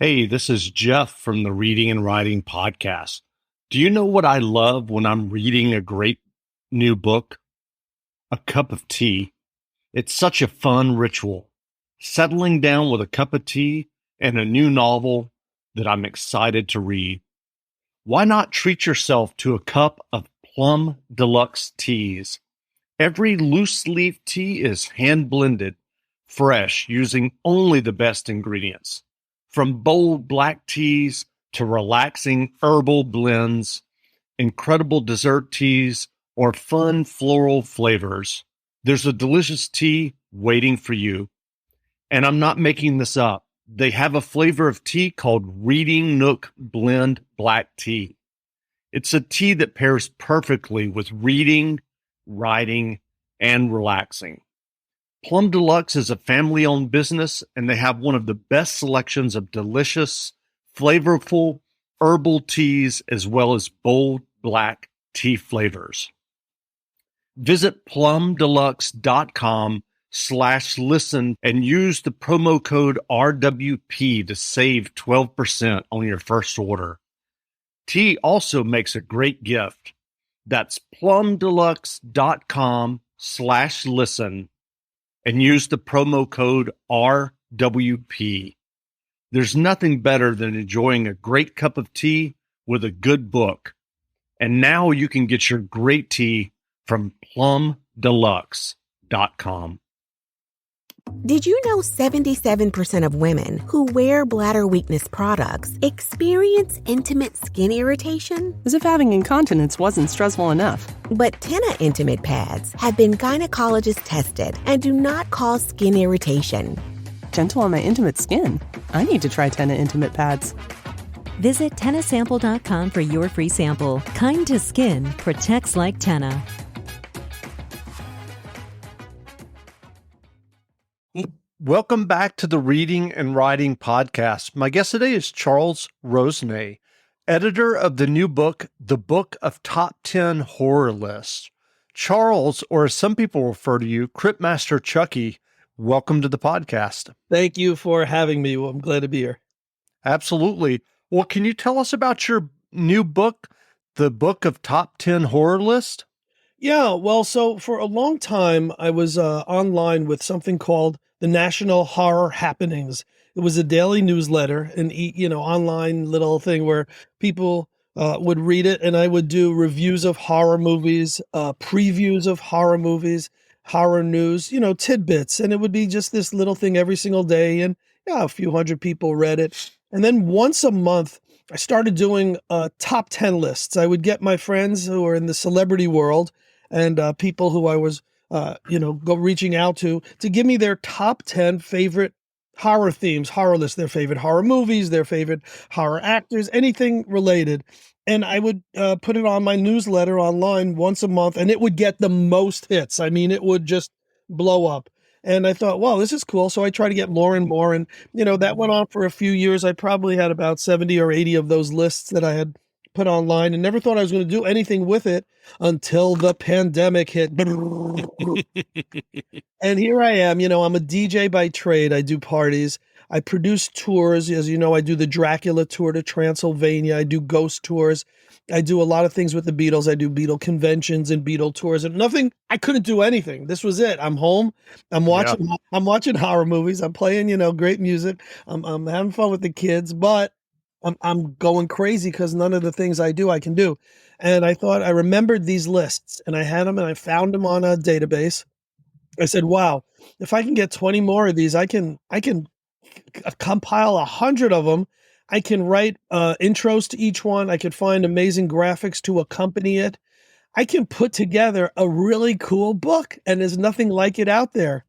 Hey, this is Jeff from the Reading and Writing Podcast. Do you know what I love when I'm reading a great new book? A cup of tea. It's such a fun ritual. Settling down with a cup of tea and a new novel that I'm excited to read. Why not treat yourself to a cup of Plum Deluxe teas? Every loose leaf tea is hand blended, fresh, using only the best ingredients. From bold black teas to relaxing herbal blends, incredible dessert teas, or fun floral flavors, there's a delicious tea waiting for you. And I'm not making this up. They have a flavor of tea called Reading Nook Blend Black Tea. It's a tea that pairs perfectly with reading, writing, and relaxing. Plum Deluxe is a family-owned business, and they have one of the best selections of delicious, flavorful herbal teas as well as bold black tea flavors. Visit plumdeluxe.com/listen and use the promo code RWP to save 12% on your first order. Tea also makes a great gift. That's plumdeluxe.com/listen and use the promo code RWP. There's nothing better than enjoying a great cup of tea with a good book. And now you can get your great tea from plumdeluxe.com. Did you know 77% of women who wear bladder weakness products experience intimate skin irritation? As if having incontinence wasn't stressful enough. But Tena Intimate Pads have been gynecologist tested and do not cause skin irritation. Gentle on my intimate skin. I need to try Tena Intimate Pads. Visit TenaSample.com for your free sample. Kind to skin, protects like Tena. Welcome back to the Reading and Writing Podcast. My guest today is Charles Rosenay, editor of the new book, The Book of Top 10 Horror Lists. Charles, or as some people refer to you, Cryptmaster Chucky, welcome to the podcast. Thank you for having me. Well, I'm glad to be here. Absolutely. Well, can you tell us about your new book, The Book of Top 10 Horror List? Yeah, well, so for a long time, I was online with something called the National Horror Happenings. It was a daily newsletter, an online little thing where people would read it, and I would do reviews of horror movies, previews of horror movies, horror news, tidbits, and it would be just this little thing every single day, and a few hundred people read it. And then once a month, I started doing top 10 lists. I would get my friends who are in the celebrity world and people who I was reaching out to give me their top 10 favorite horror themes, horror lists, their favorite horror movies, their favorite horror actors, anything related. And I would put it on my newsletter online once a month, and it would get the most hits. I mean, it would just blow up. And I thought, wow, this is cool. So I tried to get more and more. And, that went on for a few years. I probably had about 70 or 80 of those lists that I had put online and never thought I was going to do anything with it until the pandemic hit. And here I am, I'm a DJ by trade. I do parties. I produce tours. As you know, I do the Dracula Tour to Transylvania. I do ghost tours. I do a lot of things with the Beatles. I do Beetle Conventions and Beetle Tours, and I couldn't do anything. This was it. I'm home. I'm watching horror movies. I'm playing, great music. I'm having fun with the kids, but I'm going crazy because none of the things I do, I can do. And I thought, I remembered these lists, and I had them, and I found them on a database. I said, wow, if I can get 20 more of these, I can compile 100 of them. I can write intros to each one. I could find amazing graphics to accompany it. I can put together a really cool book, and there's nothing like it out there.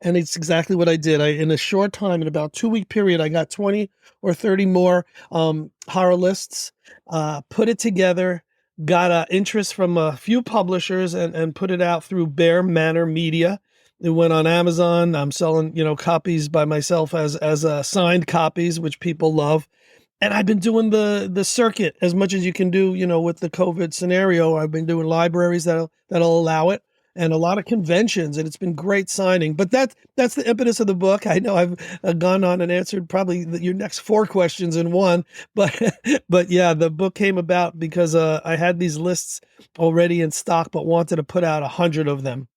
And it's exactly what I did. In a short time, in about 2-week period, I got 20 or 30 more horror lists, put it together, got interest from a few publishers, and put it out through Bear Manor Media. It went on Amazon. I'm selling, copies by myself as signed copies, which people love. And I've been doing the circuit as much as you can do, with the COVID scenario. I've been doing libraries that'll allow it. and a lot of conventions, and it's been great signing. But that's the impetus of the book. I know I've gone on and answered probably your next 4 questions in one, but but yeah, the book came about because I had these lists already in stock, but wanted to put out 100 of them.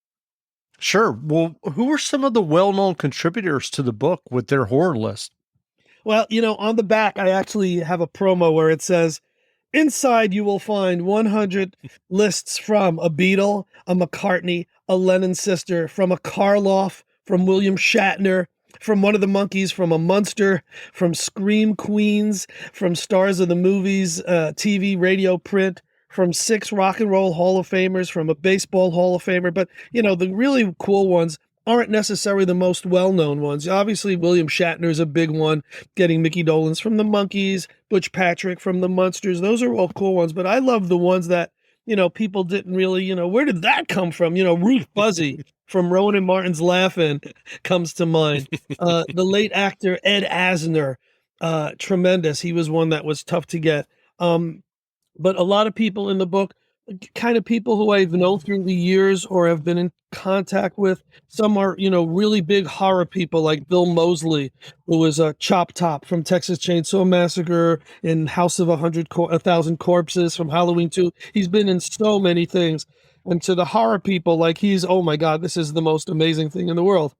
Sure. Well, who are some of the well-known contributors to the book with their horror list? Well, on the back, I actually have a promo where it says, inside you will find 100 lists from a Beatle, a McCartney, a Lennon sister, from a Karloff, from William Shatner, from one of the Monkees, from a Munster, from Scream Queens, from stars of the movies, TV, radio, print, from 6 rock and roll Hall of Famers, from a baseball Hall of Famer. But, the really cool ones aren't necessarily the most well-known ones. Obviously, William Shatner's a big one, getting Mickey Dolenz from the Monkees, Butch Patrick from the Munsters. Those are all cool ones, but I love the ones that, people didn't really, where did that come from? Ruth Fuzzy from Rowan and Martin's Laugh-In comes to mind. The late actor Ed Asner, tremendous. He was one that was tough to get. But a lot of people in the book, kind of people who I've known through the years or have been in contact with. Some are, really big horror people like Bill Moseley, who was a Chop Top from Texas Chainsaw Massacre, in House of 1,000 Corpses, from Halloween 2. He's been in so many things. And to the horror people, like he's, oh my God, this is the most amazing thing in the world.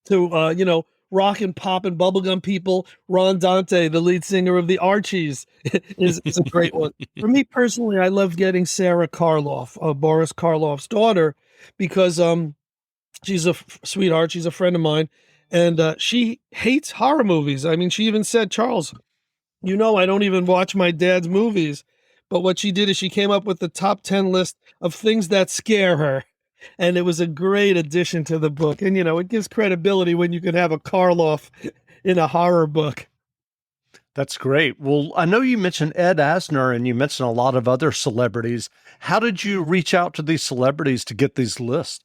To, rock and pop and bubblegum people, Ron Dante, the lead singer of the Archies, is a great one. For me personally, I love getting Sarah Karloff, Boris Karloff's daughter, because she's a sweetheart. She's a friend of mine, and she hates horror movies. I mean, she even said, Charles, I don't even watch my dad's movies. But what she did is she came up with the top 10 list of things that scare her. And it was a great addition to the book. And, it gives credibility when you can have a Karloff in a horror book. That's great. Well, I know you mentioned Ed Asner and you mentioned a lot of other celebrities. How did you reach out to these celebrities to get these lists?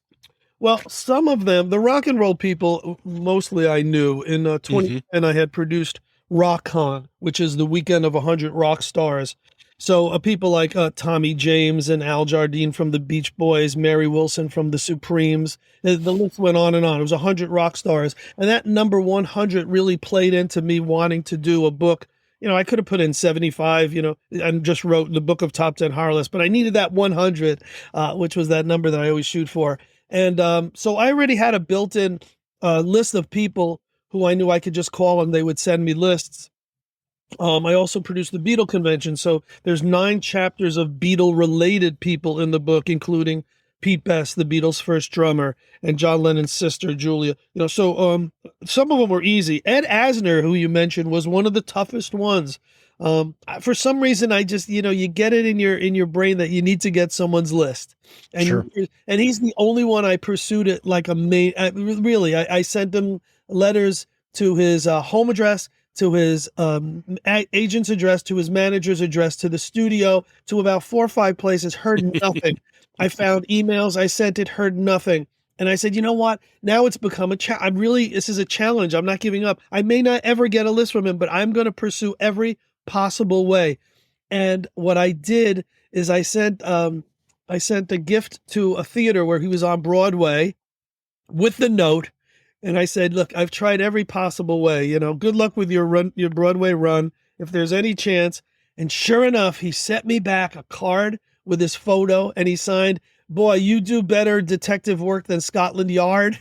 Well, some of them, the rock and roll people, mostly I knew. In 2010, I had produced RockCon, which is the weekend of 100 rock stars. So people like Tommy James and Al Jardine from the Beach Boys, Mary Wilson from the Supremes, the list went on and on. It was 100 rock stars. And that number 100 really played into me wanting to do a book. I could have put in 75, and just wrote the book of top 10 horror lists, but I needed that 100, which was that number that I always shoot for. And so I already had a built-in list of people who I knew I could just call and they would send me lists. I also produced the Beetle Convention. So there's 9 chapters of Beatle-related people in the book, including Pete Best, the Beatles' first drummer, and John Lennon's sister, Julia. So some of them were easy. Ed Asner, who you mentioned, was one of the toughest ones. For some reason, I just, you get it in your brain that you need to get someone's list. And sure. And he's the only one I pursued it like a main. Really, I sent him letters to his home address, to his agent's address, to his manager's address, to the studio, to about 4 or 5 places, heard nothing. I found emails, I sent it, heard nothing. And I said, you know what? Now it's become this is a challenge. I'm not giving up. I may not ever get a list from him, but I'm going to pursue every possible way. And what I did is I sent a gift to a theater where he was on Broadway with the note. And I said, look, I've tried every possible way, good luck with your Broadway run, if there's any chance. And sure enough, he sent me back a card with his photo and he signed, boy, you do better detective work than Scotland Yard.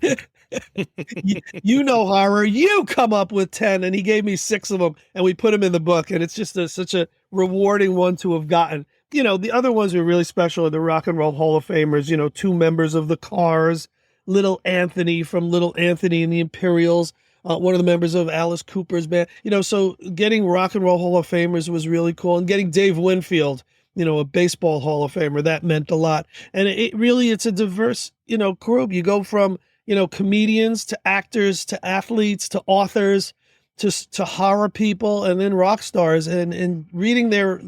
you know horror, you come up with 10. And he gave me 6 of them and we put them in the book. And it's just such a rewarding one to have gotten. The other ones were really special are the Rock and Roll Hall of Famers, 2 members of the Cars, Little Anthony from Little Anthony and the Imperials, one of the members of Alice Cooper's band. So getting Rock and Roll Hall of Famers was really cool. And getting Dave Winfield, a baseball Hall of Famer, that meant a lot. And it's a diverse, group. You go from, comedians to actors to athletes to authors to horror people and then rock stars. And reading their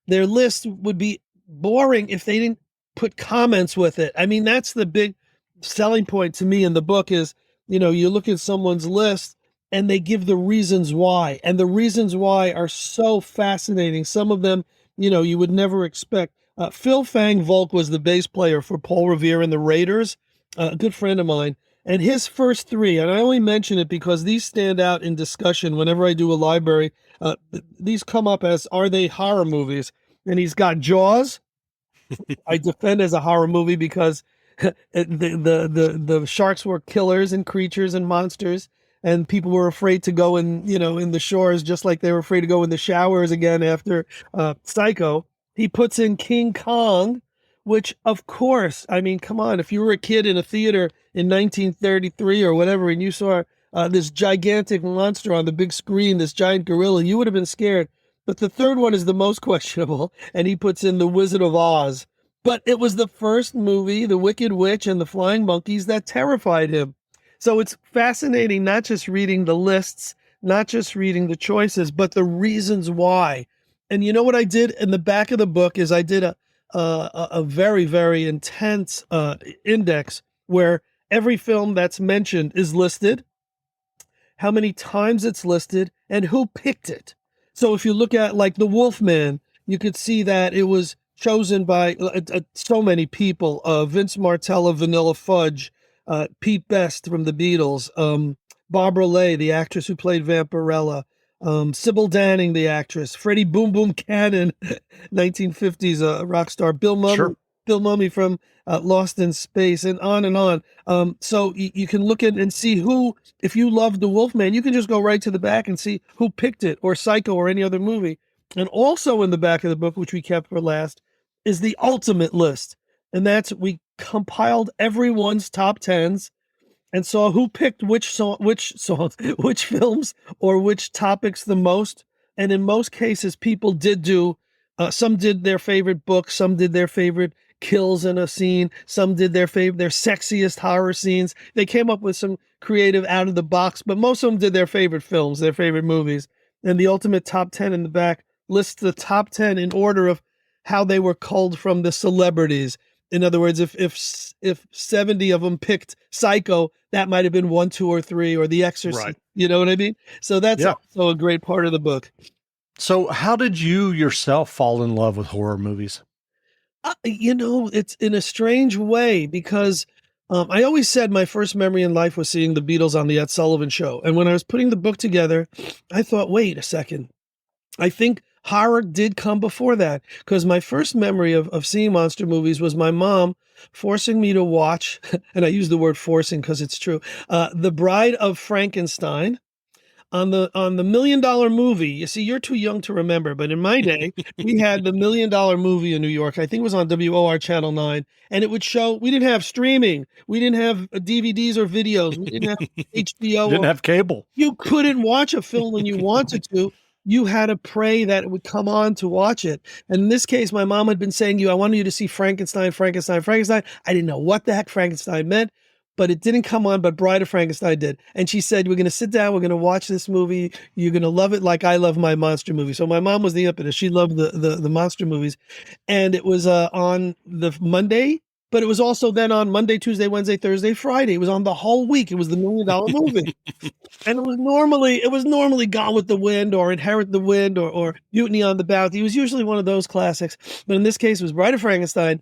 list would be boring if they didn't put comments with it. I mean, that's the big selling point to me in the book is, you look at someone's list and they give the reasons why, and the reasons why are so fascinating. Some of them, you would never expect. Phil Fang Volk was the bass player for Paul Revere and the Raiders, a good friend of mine. And his first three, and I only mention it because these stand out in discussion whenever I do a library. These come up as, are they horror movies? And he's got Jaws. I defend as a horror movie because the sharks were killers and creatures and monsters, and people were afraid to go in the shores, just like they were afraid to go in the showers again after Psycho. He puts in King Kong, which, of course, I mean, come on, if you were a kid in a theater in 1933 or whatever, and you saw this gigantic monster on the big screen, this giant gorilla, you would have been scared. But the third one is the most questionable, and he puts in The Wizard of Oz. But it was the first movie, The Wicked Witch and the Flying Monkeys, that terrified him. So it's fascinating, not just reading the lists, not just reading the choices, but the reasons why. And you know what I did in the back of the book is I did a very, very intense index where every film that's mentioned is listed, how many times it's listed, and who picked it. So if you look at like The Wolfman, you could see that it was chosen by so many people. Vince Martell of Vanilla Fudge, Pete Best from the Beatles, Barbara Lay, the actress who played Vampirella, Sybil Danning, the actress, Freddie Boom Boom Cannon, 1950s rock star, Bill Mummy, Sure. Bill Mummy from Lost in Space, and on and on. So you can look at and see who, if you love The Wolfman, you can just go right to the back and see who picked it, or Psycho, or any other movie. And also in the back of the book, which we kept for last, is the ultimate list. And that's, we compiled everyone's top tens and saw who picked which songs, which films, or which topics the most. And in most cases, people did do, some did their favorite book, some did their favorite kills in a scene, some did their sexiest horror scenes. They came up with some creative out of the box, but most of them did their favorite films, their favorite movies. And the ultimate top 10 in the back lists the top 10 in order of how they were culled from the celebrities. In other words, if 70 of them picked Psycho, that might have been 1, 2, or 3, or The Exorcist. Right. You know what I mean? So that's also a great part of the book. So how did you yourself fall in love with horror movies? It's in a strange way because I always said my first memory in life was seeing the Beatles on the Ed Sullivan Show. And when I was putting the book together, I thought, wait a second. I think horror did come before that, because my first memory of seeing monster movies was my mom forcing me to watch, and I use the word forcing because it's true, The Bride of Frankenstein on the $1 Million Movie. You see, you're too young to remember, but in my day, we had the $1 Million Movie in New York. I think it was on WOR Channel 9, and it would show, we didn't have streaming. We didn't have DVDs or videos. We didn't have HBO. Didn't have cable. You couldn't watch a film when you wanted to. You had to pray that it would come on to watch it. And in this case, my mom had been saying, I wanted you to see Frankenstein, Frankenstein, Frankenstein. I didn't know what the heck Frankenstein meant, but it didn't come on, but Bride of Frankenstein did. And she said, we're going to sit down, we're going to watch this movie. You're going to love it like I love my monster movie. So my mom was the impetus. She loved the monster movies. And it was on the Monday, but it was also then on Monday, Tuesday, Wednesday, Thursday, Friday. It was on the whole week. It was the $1 Million Movie. And it was normally Gone with the Wind, or Inherit the Wind, or Mutiny on the Bounty. It was usually one of those classics. But in this case, it was Bride of Frankenstein.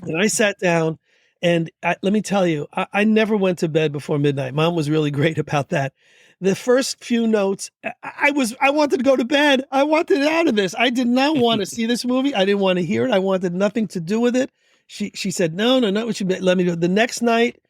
And I sat down, and let me tell you, I never went to bed before midnight. Mom was really great about that. The first few notes, I wanted to go to bed. I wanted out of this. I did not want to see this movie. I didn't want to hear it. I wanted nothing to do with it. She said, no, not what you let me do. The next night,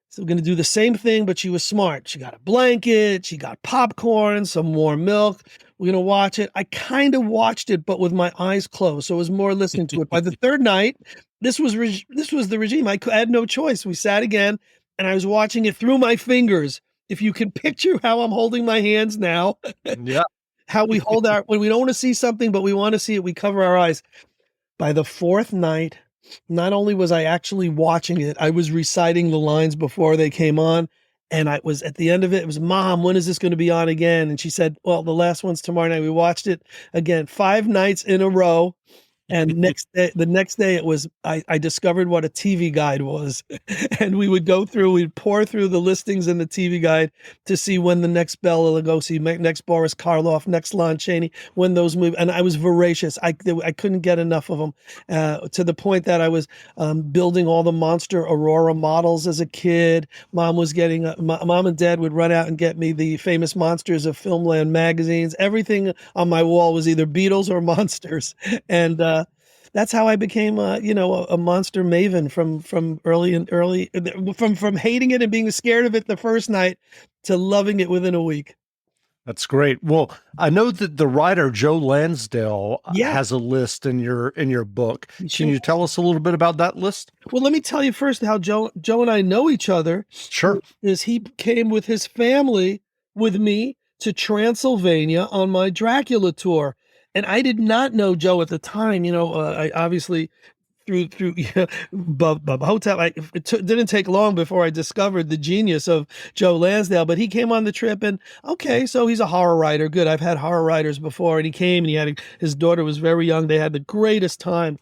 so we're going to do the same thing, but she was smart. She got a blanket, she got popcorn, some warm milk. We're going to watch it. I kind of watched it, but with my eyes closed. So it was more listening to it. By the third night, this was the regime. I had no choice. We sat again, and I was watching it through my fingers. If you can picture how I'm holding my hands now, Yeah. how we hold when we don't want to see something, but we want to see it, we cover our eyes. By the fourth night, not only was I actually watching it, I was reciting the lines before they came on. And I was at the end of it, it was, Mom, when is this going to be on again? And she said, well, the last one's tomorrow night. We watched it again 5 nights in a row. And the next day it was, I discovered what a TV guide was. And we'd pour through the listings in the TV guide to see when the next Bela Lugosi, next Boris Karloff, next Lon Chaney, when those movies, and I was voracious. I couldn't get enough of them, to the point that I was building all the monster Aurora models as a kid. Mom and Dad would run out and get me the famous monsters of Filmland magazines. Everything on my wall was either Beatles or monsters. And that's how I became, a monster maven from hating it and being scared of it the first night to loving it within a week. That's great. Well, I know that the writer Joe Lansdale has a list in your book. Can you tell us a little bit about that list? Well, let me tell you first how Joe and I know each other. Sure. Is he came with his family with me to Transylvania on my Dracula tour. And I did not know Joe at the time. I obviously through Bub Hotel. It didn't take long before I discovered the genius of Joe Lansdale. But he came on the trip, and okay, so he's a horror writer. Good, I've had horror writers before, and he came, and his daughter was very young. They had the greatest time,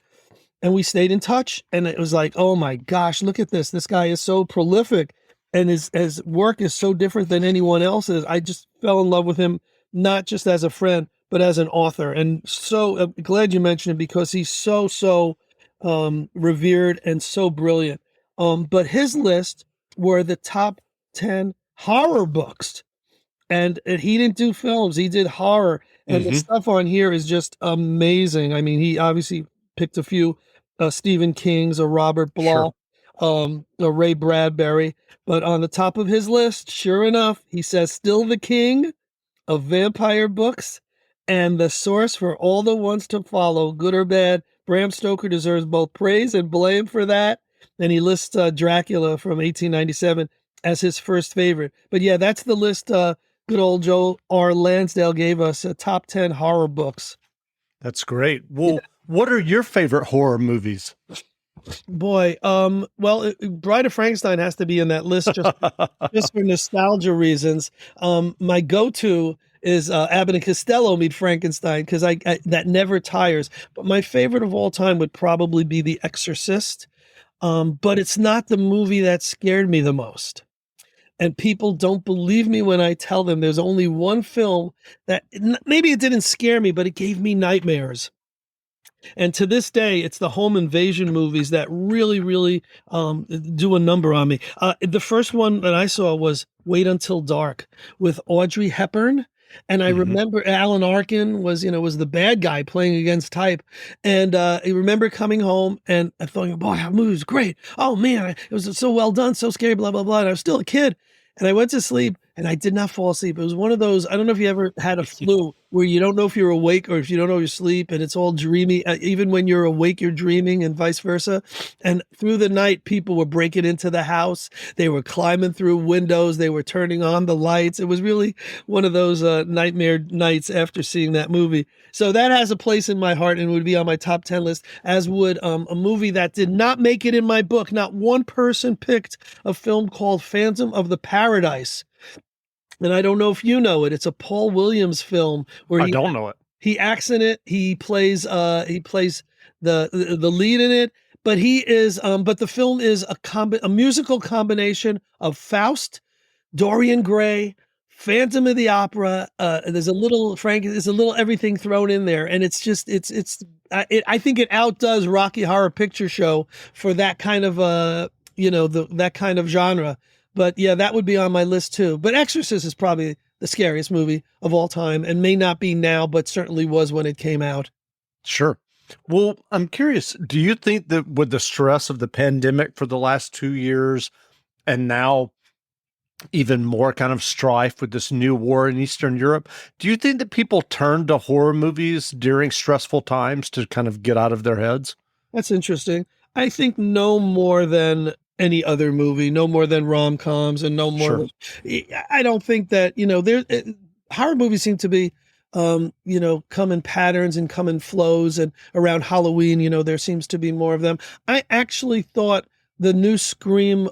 and we stayed in touch. And it was like, oh my gosh, look at this! This guy is so prolific, and his work is so different than anyone else's. I just fell in love with him, not just as a friend, but as an author. And so glad you mentioned it, because he's so revered and so brilliant. But his list were the top 10 horror books, and he didn't do films, he did horror. And the stuff on here is just amazing. I mean, he obviously picked a few Stephen King's, a Robert Bloch, a Ray Bradbury, but on the top of his list, sure enough, he says still the king of vampire books and the source for all the ones to follow, good or bad. Bram Stoker deserves both praise and blame for that. And he lists Dracula from 1897 as his first favorite. But yeah, that's the list good old Joe R. Lansdale gave us, top 10 horror books. That's great. Well, what are your favorite horror movies? Boy, Bride of Frankenstein has to be in that list just for nostalgia reasons. My go-to is Abbott and Costello Meet Frankenstein, because I that never tires. But my favorite of all time would probably be The Exorcist. But it's not the movie that scared me the most. And people don't believe me when I tell them there's only one film that maybe it didn't scare me, but it gave me nightmares. And to this day, it's the home invasion movies that really, really do a number on me. The first one that I saw was Wait Until Dark with Audrey Hepburn. And I remember Alan Arkin was the bad guy playing against type. And I remember coming home and I thought, boy, that movie was great. Oh, man, it was so well done, so scary, blah, blah, blah. And I was still a kid. And I went to sleep and I did not fall asleep. It was one of those, I don't know if you ever had a flu where you don't know if you're awake or if you don't know you're asleep, and it's all dreamy. Even when you're awake, you're dreaming, and vice versa. And through the night, people were breaking into the house. They were climbing through windows. They were turning on the lights. It was really one of those nightmare nights after seeing that movie. So that has a place in my heart and would be on my top 10 list, as would a movie that did not make it in my book. Not one person picked a film called Phantom of the Paradise. And I don't know if you know it. It's a Paul Williams film where I don't know it. He acts in it. He plays the lead in it. But but the film is a musical combination of Faust, Dorian Gray, Phantom of the Opera. There's a little everything thrown in there, and it's just I think it outdoes Rocky Horror Picture Show for that kind of that kind of genre. But yeah, that would be on my list too. But Exorcist is probably the scariest movie of all time, and may not be now, but certainly was when it came out. Sure. Well, I'm curious, do you think that with the stress of the pandemic for the last 2 years, and now even more kind of strife with this new war in Eastern Europe, do you think that people turn to horror movies during stressful times to kind of get out of their heads? That's interesting. I think no more than any other movie, no more than rom-coms, and no more. Sure. I don't think that, horror movies seem to be, come in patterns and come in flows, and around Halloween, there seems to be more of them. I actually thought the new Scream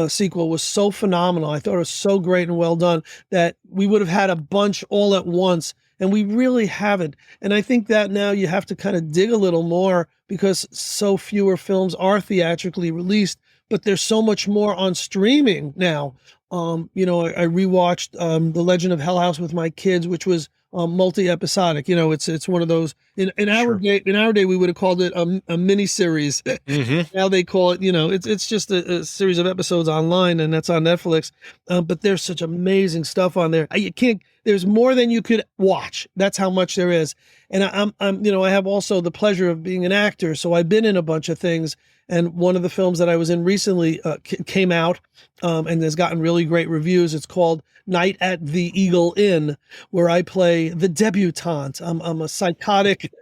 sequel was so phenomenal. I thought it was so great and well done that we would have had a bunch all at once And we really haven't. And I think that now you have to kind of dig a little more because so fewer films are theatrically released, but there's so much more on streaming now. I rewatched The Legend of Hell House with my kids, which was multi-episodic. It's one of those in our day we would have called it a mini series. Now they call it, it's just a series of episodes online, and that's on Netflix. But there's such amazing stuff on there. There's more than you could watch. That's how much there is. And I have also the pleasure of being an actor, so I've been in a bunch of things. And one of the films that I was in recently came out and has gotten really great reviews. It's called Night at the Eagle Inn, where I play the debutante. I'm a psychotic,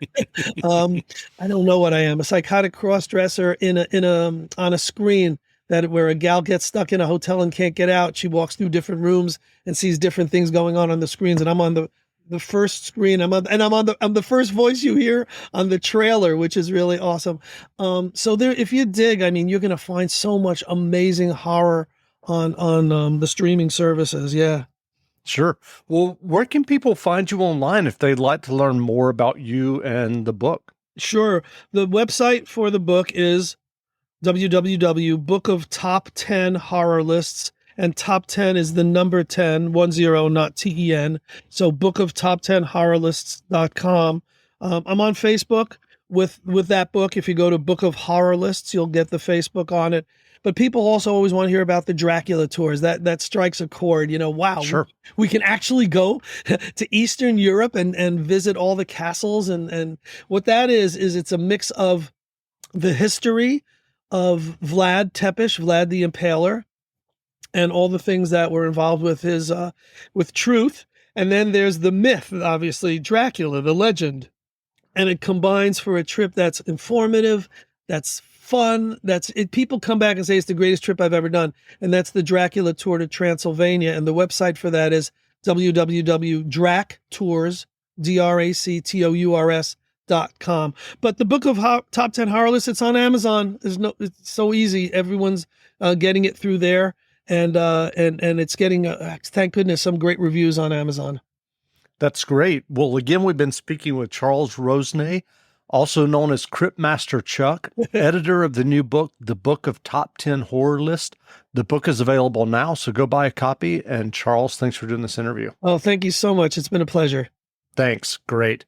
I don't know what I am, a psychotic cross-dresser on a screen where a gal gets stuck in a hotel and can't get out. She walks through different rooms and sees different things going on the screens. And I'm on the first screen. I'm the first voice you hear on the trailer, which is really awesome. So there, if you dig, you're going to find so much amazing horror on the streaming services. Yeah. Sure. Well, where can people find you online if they'd like to learn more about you and the book? Sure. The website for the book is www.bookoftop10horrorlists. And top 10 is the number 10, 10, not TEN. So bookoftop10horrorlists.com. I'm on Facebook with that book. If you go to Book of Horror Lists, you'll get the Facebook on it. But people also always want to hear about the Dracula tours. That strikes a chord. Wow, sure. We can actually go to Eastern Europe and visit all the castles. And what that is it's a mix of the history of Vlad Tepes, Vlad the Impaler, and all the things that were involved with his, with truth. And then there's the myth, obviously, Dracula, the legend. And it combines for a trip that's informative, that's fun, people come back and say it's the greatest trip I've ever done. And that's the Dracula Tour to Transylvania. And the website for that is www.dractours.com. But the Book of Top 10 Horror Lists, it's on Amazon. It's so easy. Everyone's getting it through there. And it's getting, thank goodness, some great reviews on Amazon. That's great. Well, again, we've been speaking with Charles Rosenay, also known as Crypt Master Chuck, editor of the new book, The Book of Top 10 Horror List. The book is available now, so go buy a copy. And Charles, thanks for doing this interview. Oh, thank you so much. It's been a pleasure. Thanks. Great.